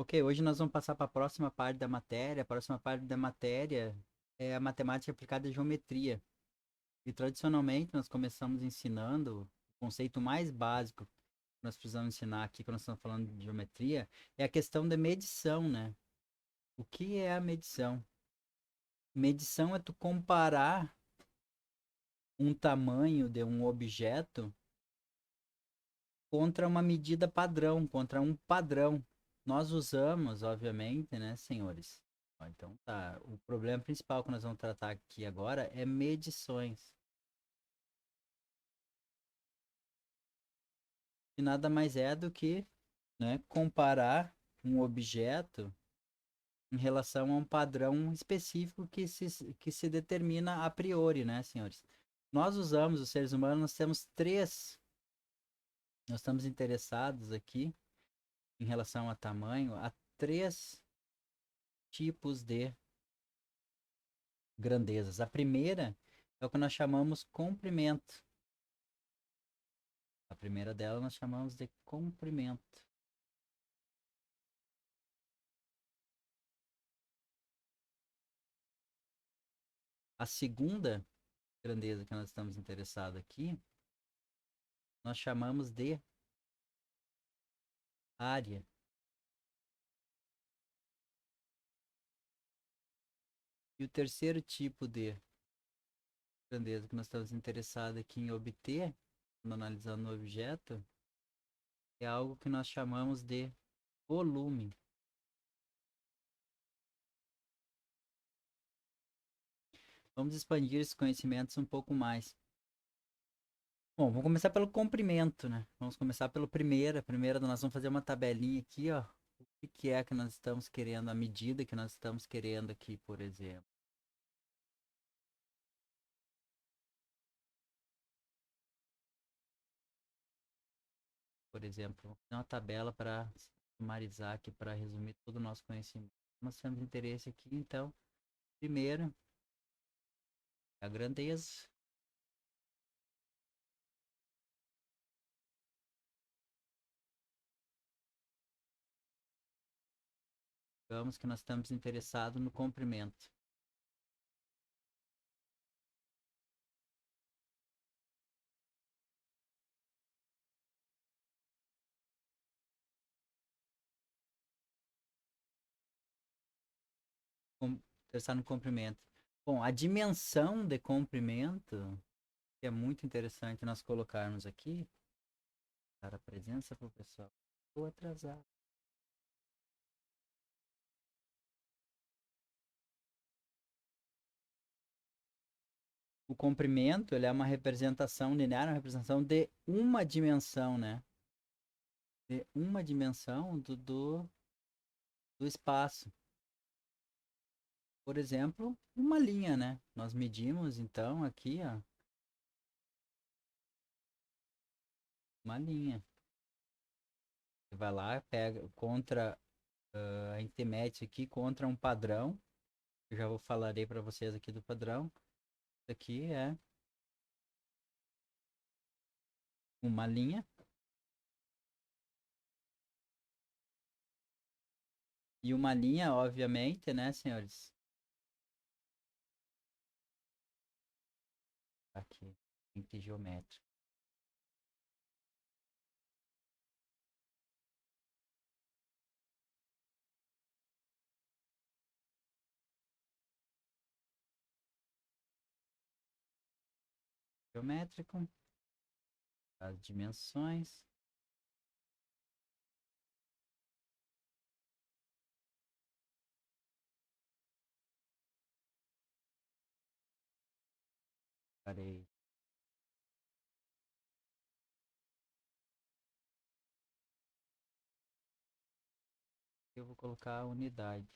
Ok, hoje nós vamos passar para a próxima parte da matéria. A próxima parte da matéria é a matemática aplicada à geometria. E tradicionalmente nós começamos ensinando o conceito mais básico que nós precisamos ensinar aqui quando nós estamos falando de geometria é a questão da medição, né? O que é a medição? Medição é tu comparar um tamanho de um objeto contra uma medida padrão, contra um padrão. Nós usamos, obviamente, né, senhores? Ó, então tá, o problema principal que nós vamos tratar aqui agora é medições. E nada mais é do que, né, comparar um objeto em relação a um padrão específico que se determina a priori, né, senhores? Nós usamos, os seres humanos, nós temos nós estamos interessados aqui em relação a tamanho, a três tipos de grandezas. A primeira é o que nós chamamos comprimento. A primeira dela nós chamamos de comprimento. A segunda grandeza que nós estamos interessados aqui, nós chamamos de área. E o terceiro tipo de grandeza que nós estamos interessados aqui em obter, quando analisando o objeto, é algo que nós chamamos de volume. Vamos expandir esses conhecimentos um pouco mais. Bom, vamos começar pelo comprimento, né? Vamos começar pelo primeiro. A primeira, nós vamos fazer uma tabelinha aqui, ó. O que é que nós estamos querendo, a medida que nós estamos querendo aqui, por exemplo. Por exemplo, vou fazer uma tabela para sumarizar aqui, para resumir todo o nosso conhecimento. Nós temos interesse aqui, então, primeiro, a grandeza. Digamos que nós estamos interessados no comprimento. Interessado no comprimento. Bom, a dimensão de comprimento, que é muito interessante nós colocarmos aqui, dar a presença para o pessoal. Estou atrasado. O comprimento, ele é uma representação linear, uma representação de uma dimensão, né? De uma dimensão do espaço. Por exemplo, uma linha, né? Nós medimos, então, aqui, ó, uma linha. Você vai lá, pega contra, a gente mete aqui contra um padrão. Eu já vou falarei para vocês aqui do padrão. Isso aqui é uma linha. E uma linha, obviamente, né, senhores? Aqui, ente geométrico. Geométrico, as dimensões. Parei. Eu vou colocar a unidade.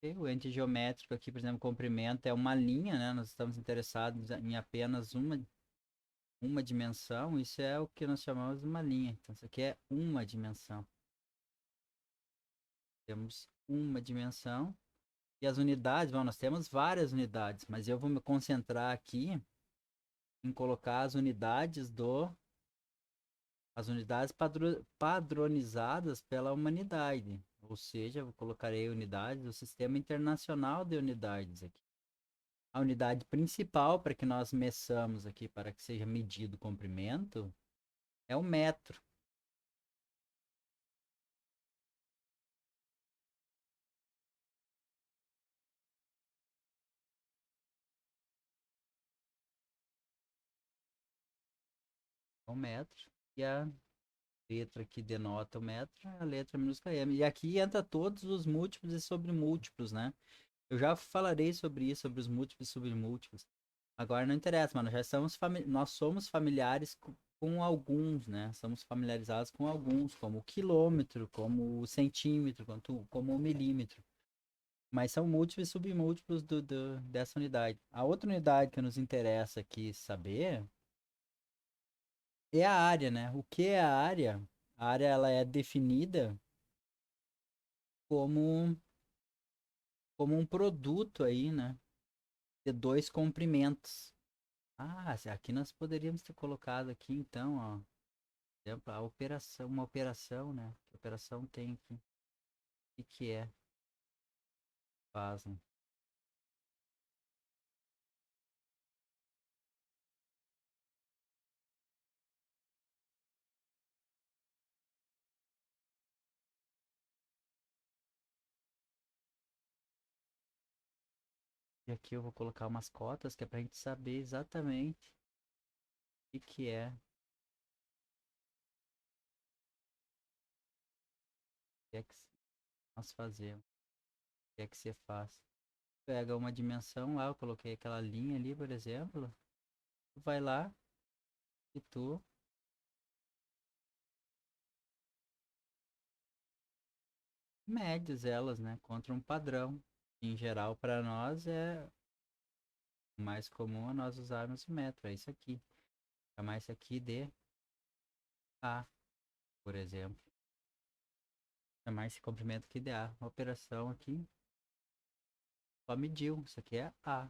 E o ente geométrico aqui, por exemplo, comprimento é uma linha, né? Nós estamos interessados em apenas uma dimensão. Isso é o que nós chamamos de uma linha. Então, isso aqui é uma dimensão. Temos uma dimensão. E as unidades, bom, nós temos várias unidades, mas eu vou me concentrar aqui em colocar as unidades padronizadas pela humanidade. Ou seja, eu colocarei unidades do Sistema Internacional de Unidades aqui. A unidade principal para que nós meçamos aqui, para que seja medido o comprimento, é o metro. O metro. E a letra que denota o metro é a letra minúscula m. E aqui entra todos os múltiplos e sobremúltiplos, né? Eu já falarei sobre isso, sobre os múltiplos e submúltiplos. Agora não interessa, mano. Nós somos familiares com alguns, né? Somos familiarizados com alguns, como o quilômetro, como o centímetro, como o milímetro. Mas são múltiplos e submúltiplos dessa unidade. A outra unidade que nos interessa aqui saber é a área, né? O que é a área? A área ela é definida como, como um produto aí, né? De dois comprimentos. Ah, aqui nós poderíamos ter colocado aqui então, ó, exemplo, a operação, uma operação, né? Que operação tem aqui? O que é? Faz, né? E aqui eu vou colocar umas cotas que é pra gente saber exatamente o que é, o que é que nós fazemos, o que é que você faz. Pega uma dimensão lá, eu coloquei aquela linha ali, por exemplo, tu vai lá e tu medes elas, né, contra um padrão. Em geral, para nós é o mais comum é nós usarmos o metro, é isso aqui. Chamar isso aqui de A, por exemplo. Chamar esse comprimento aqui de A. Uma operação aqui só mediu, isso aqui é A.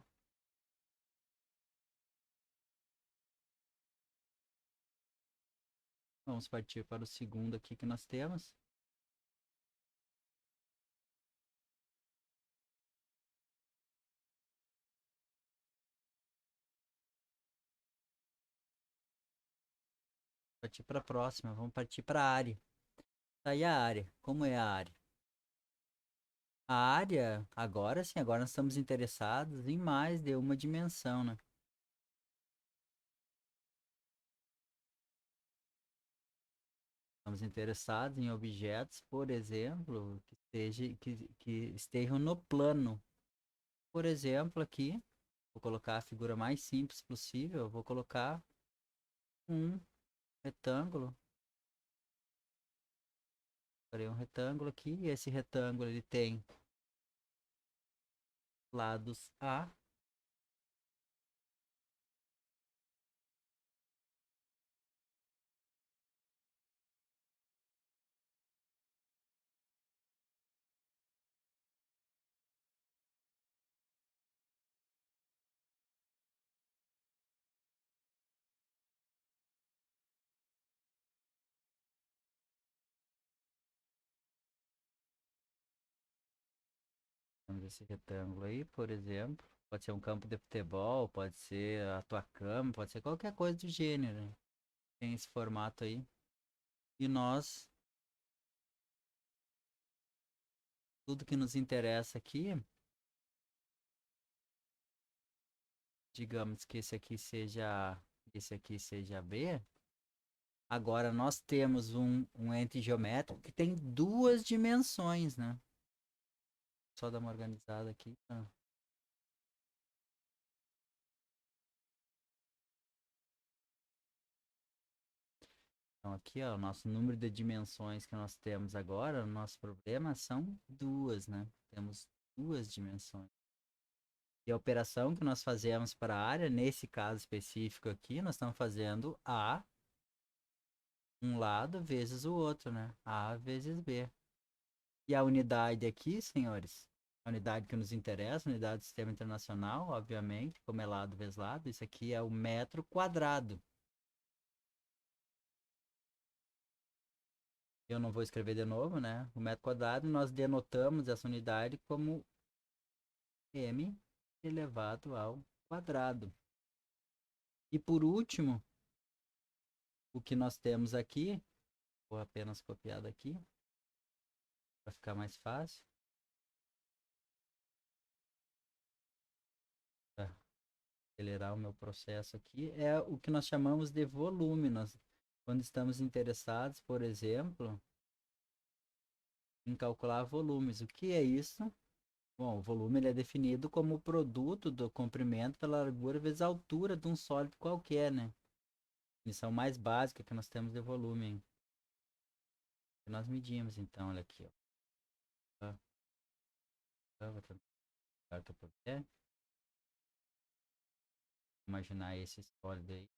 Vamos partir para o segundo aqui que nós temos. Partir para a próxima, vamos partir para a área. Tá aí a área. Como é a área? A área, agora sim, agora nós estamos interessados em mais de uma dimensão, né? Estamos interessados em objetos, por exemplo, que estejam no plano. Por exemplo, aqui, vou colocar a figura mais simples possível, vou colocar um retângulo. Farei um retângulo aqui, e esse retângulo ele tem lados A. Temos esse retângulo aí, por exemplo. Pode ser um campo de futebol, pode ser a tua cama, pode ser qualquer coisa do gênero, né? Tem esse formato aí. E nós, tudo que nos interessa aqui, digamos que esse aqui seja B. Agora nós temos um ente geométrico que tem duas dimensões, né? Só dar uma organizada aqui. Então aqui, ó, o nosso número de dimensões que nós temos agora, o nosso problema são duas, né? Temos duas dimensões. E a operação que nós fazemos para a área, nesse caso específico aqui, nós estamos fazendo A um lado vezes o outro, né? A vezes B. E a unidade aqui, senhores, A unidade que nos interessa, a unidade do sistema internacional, obviamente, como é lado vezes lado, isso aqui é o metro quadrado. Eu não vou escrever de novo, né? O metro quadrado, nós denotamos essa unidade como m elevado ao quadrado. E por último, o que nós temos aqui, vou apenas copiar daqui, para ficar mais fácil. Para acelerar o meu processo aqui, é o que nós chamamos de volume. Quando estamos interessados, por exemplo, em calcular volumes. O que é isso? Bom, o volume ele é definido como o produto do comprimento pela largura vezes a altura de um sólido qualquer, né? Definição mais básica que nós temos de volume, hein? Que nós medimos, então, olha aqui, ó. Vou tentar que eu puder. Imaginar esse sólido aí.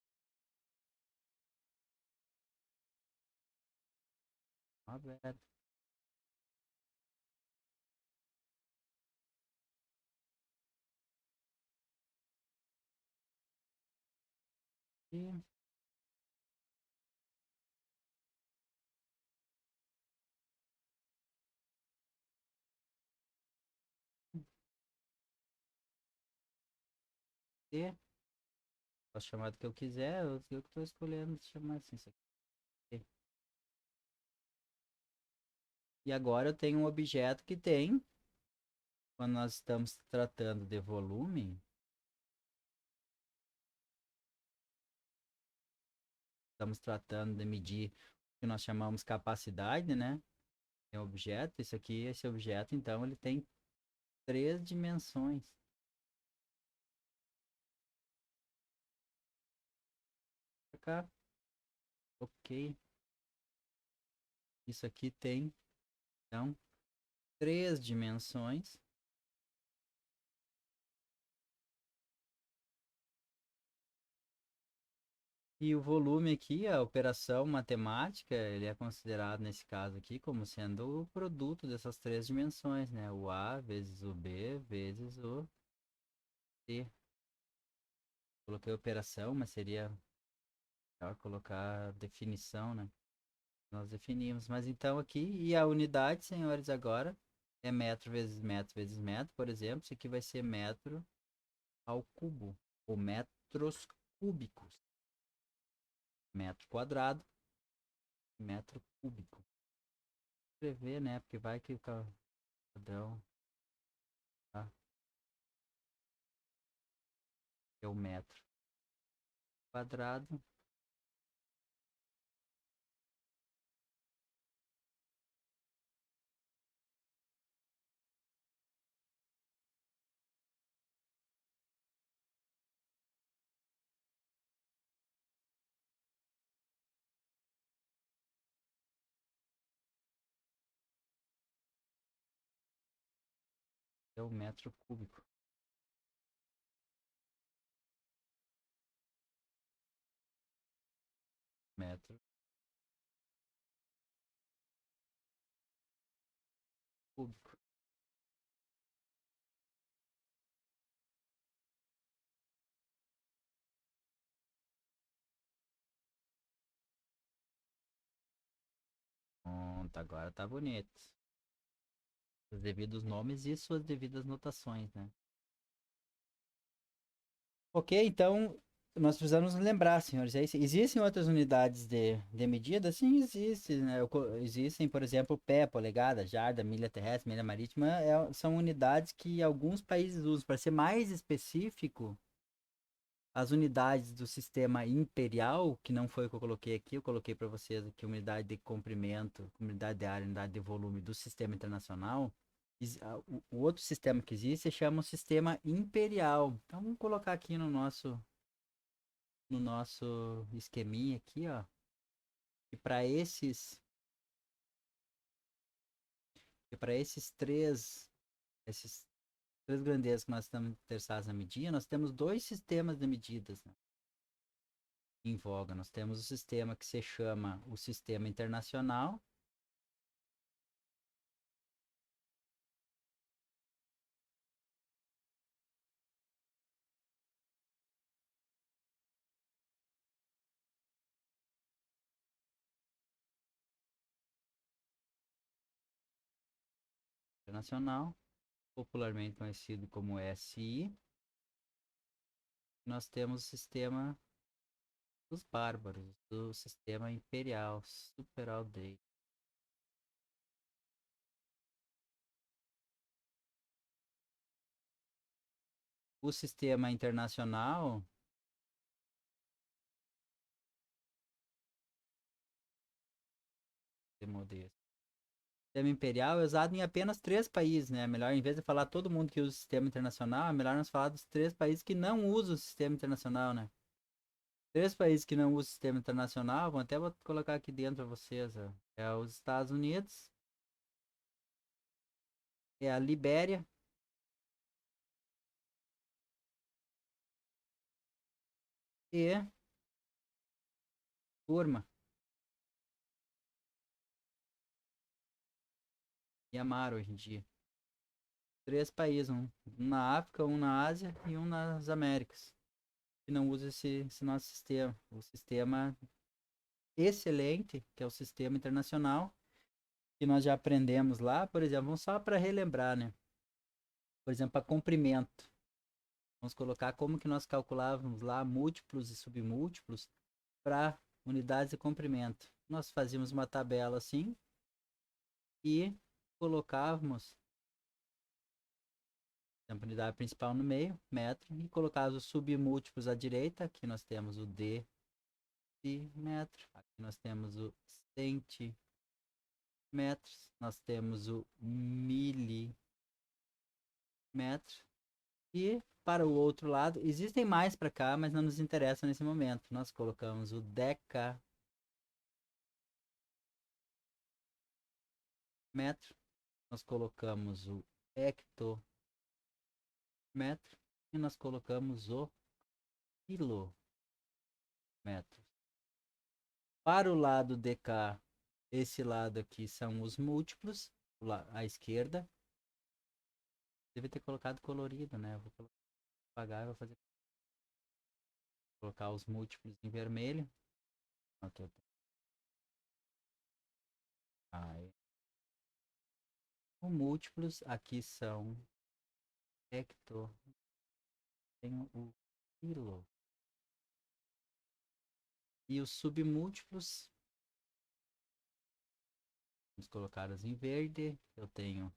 Aberto. E T, posso chamar do que eu quiser, eu que estou escolhendo chamar assim, isso aqui. E agora eu tenho um objeto que tem, quando nós estamos tratando de volume, estamos tratando de medir o que nós chamamos capacidade, né? Tem um objeto, isso aqui, esse objeto, então, ele tem 3 dimensões. Pra cá, ok. Isso aqui tem, então, 3 dimensões. E o volume aqui, a operação matemática, ele é considerado nesse caso aqui como sendo o produto dessas 3 dimensões, né? O A vezes o B vezes o C. Coloquei operação, mas seria melhor colocar definição, né? Nós definimos. Mas então aqui, e a unidade, senhores, agora é metro vezes metro vezes metro, por exemplo. Isso aqui vai ser metro ao cubo, ou metros cúbicos. Metro quadrado, metro cúbico. Escrever, né? Porque vai que o padrão, tá? É o metro quadrado. É o metro cúbico. Metro cúbico. Pronto, agora tá bonito. Os devidos nomes e suas devidas notações, né? Ok, então nós precisamos lembrar, senhores, existem outras unidades de medida? Sim, existem, né? Existem, por exemplo, pé, polegada, jarda, milha terrestre, milha marítima, são unidades que alguns países usam. Para ser mais específico, as unidades do sistema imperial, que não foi o que eu coloquei aqui, eu coloquei para vocês aqui unidade de comprimento, unidade de área, unidade de volume do sistema internacional. O outro sistema que existe chama o sistema imperial. Então vamos colocar aqui no nosso esqueminha aqui, ó. E para esses três grandezas que nós estamos interessados na medida, nós temos dois sistemas de medidas, né, em voga. Nós temos o sistema que se chama o sistema internacional, internacional, popularmente conhecido como SI. Nós temos o sistema dos bárbaros, do sistema imperial, super outdated. O sistema internacional, o sistema imperial é usado em apenas 3 países, né? Melhor, em vez de falar todo mundo que usa o sistema internacional, é melhor nós falar dos 3 países que não usam o sistema internacional, né? 3 países que não usam o sistema internacional, vou colocar aqui dentro para vocês, ó. É os Estados Unidos, é a Libéria e Burma, Myanmar hoje em dia. 3 países, um na África, um na Ásia e um nas Américas, que não usa esse nosso sistema. O sistema excelente, que é o sistema internacional, que nós já aprendemos lá, por exemplo, vamos só para relembrar, né? Por exemplo, para comprimento. Vamos colocar como que nós calculávamos lá múltiplos e submúltiplos para unidades de comprimento. Nós fazíamos uma tabela assim e colocávamos a unidade principal no meio, metro, e colocávamos os submúltiplos à direita. Aqui nós temos o decímetro, aqui nós temos o centímetros, nós temos o milímetro. E para o outro lado, existem mais para cá, mas não nos interessa nesse momento. Nós colocamos o decámetro, nós colocamos o hectômetro e nós colocamos o quilômetro. Para o lado de cá, esse lado aqui são os múltiplos, à esquerda. Deve ter colocado colorido, né? Eu vou apagar e vou colocar os múltiplos em vermelho. Aqui, aí. Os múltiplos aqui são hecto, tem o quilo. E os submúltiplos, vamos colocá-los em verde. Eu tenho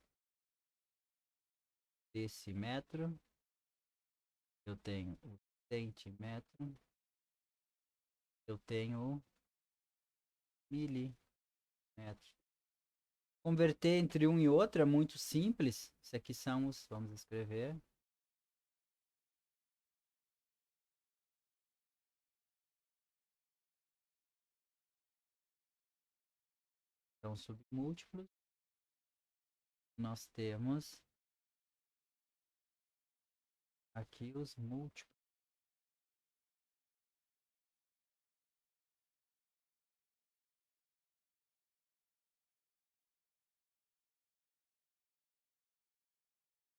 decímetro, eu tenho o centímetro, eu tenho o milímetro. Converter entre um e outro é muito simples. Isso aqui são os, vamos escrever. Então, submúltiplos, nós temos aqui os múltiplos.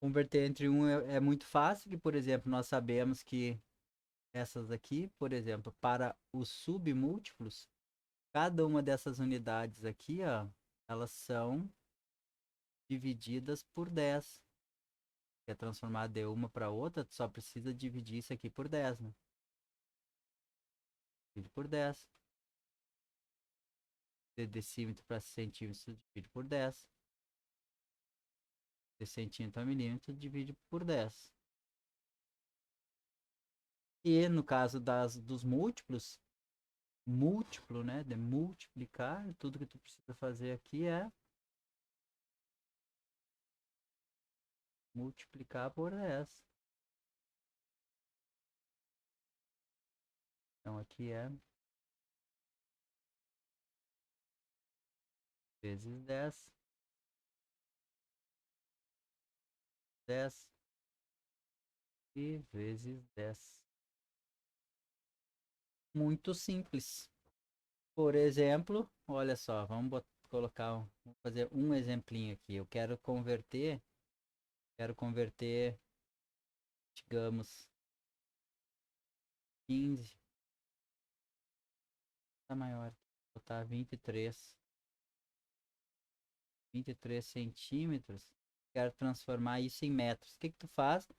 Converter entre um é muito fácil, que, por exemplo, nós sabemos que essas aqui, por exemplo, para os submúltiplos, cada uma dessas unidades aqui, ó, elas são divididas por 10. Quer transformar de uma para outra, tu só precisa dividir isso aqui por 10, né? Divide por 10. De decímetro para centímetro, divide por 10. De centímetro a milímetro, divide por 10. E no caso dos múltiplos, múltiplo, né? De multiplicar, tudo que tu precisa fazer aqui é multiplicar por 10. Então aqui é vezes 10. 10 e vezes 10. Muito simples. Por exemplo, olha só, vamos fazer um exemplinho aqui. Eu quero converter, digamos, 15, tá maior, vou botar 23 centímetros. quero transformar isso em metros. O que que tu faz?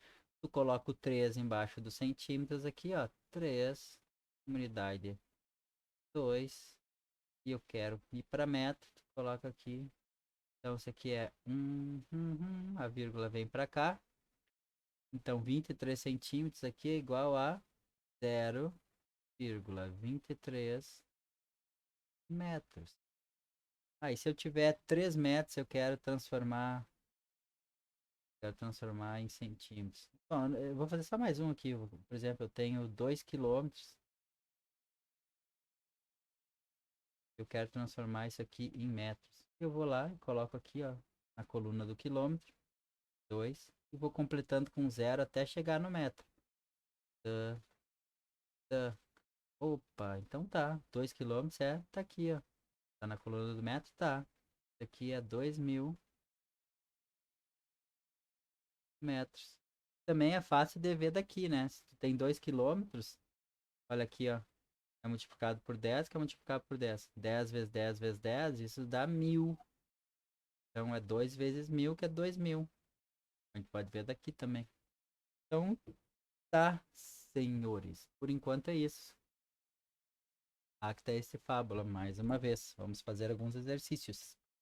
Tu coloca o 3 embaixo dos centímetros aqui, ó. 3, unidade 2. E eu quero ir para metro, tu coloca aqui. Então, isso aqui é a vírgula vem para cá. Então, 23 centímetros aqui é igual a 0,23 metros. Aí, se eu tiver 3 metros, eu quero transformar em centímetros. Bom, eu vou fazer só mais um aqui. Por exemplo, eu tenho 2 quilômetros. Eu quero transformar isso aqui em metros. Eu vou lá e coloco aqui, ó, na coluna do quilômetro, 2, e vou completando com 0 até chegar no metro. Tá, tá. Opa, então tá. 2 quilômetros tá aqui, ó. Tá na coluna do metro? Tá. Isso aqui é 2.000 metros. Também é fácil de ver daqui, né? Se tu tem 2 quilômetros, olha aqui, ó. É multiplicado por 10, que é multiplicado por 10. 10 vezes 10 vezes 10, isso dá 1.000. Então é 2 vezes 1.000, que é 2.000. A gente pode ver daqui também. Então, tá, senhores. Por enquanto é isso. Acta esse fábula, mais uma vez. Vamos fazer alguns exercícios.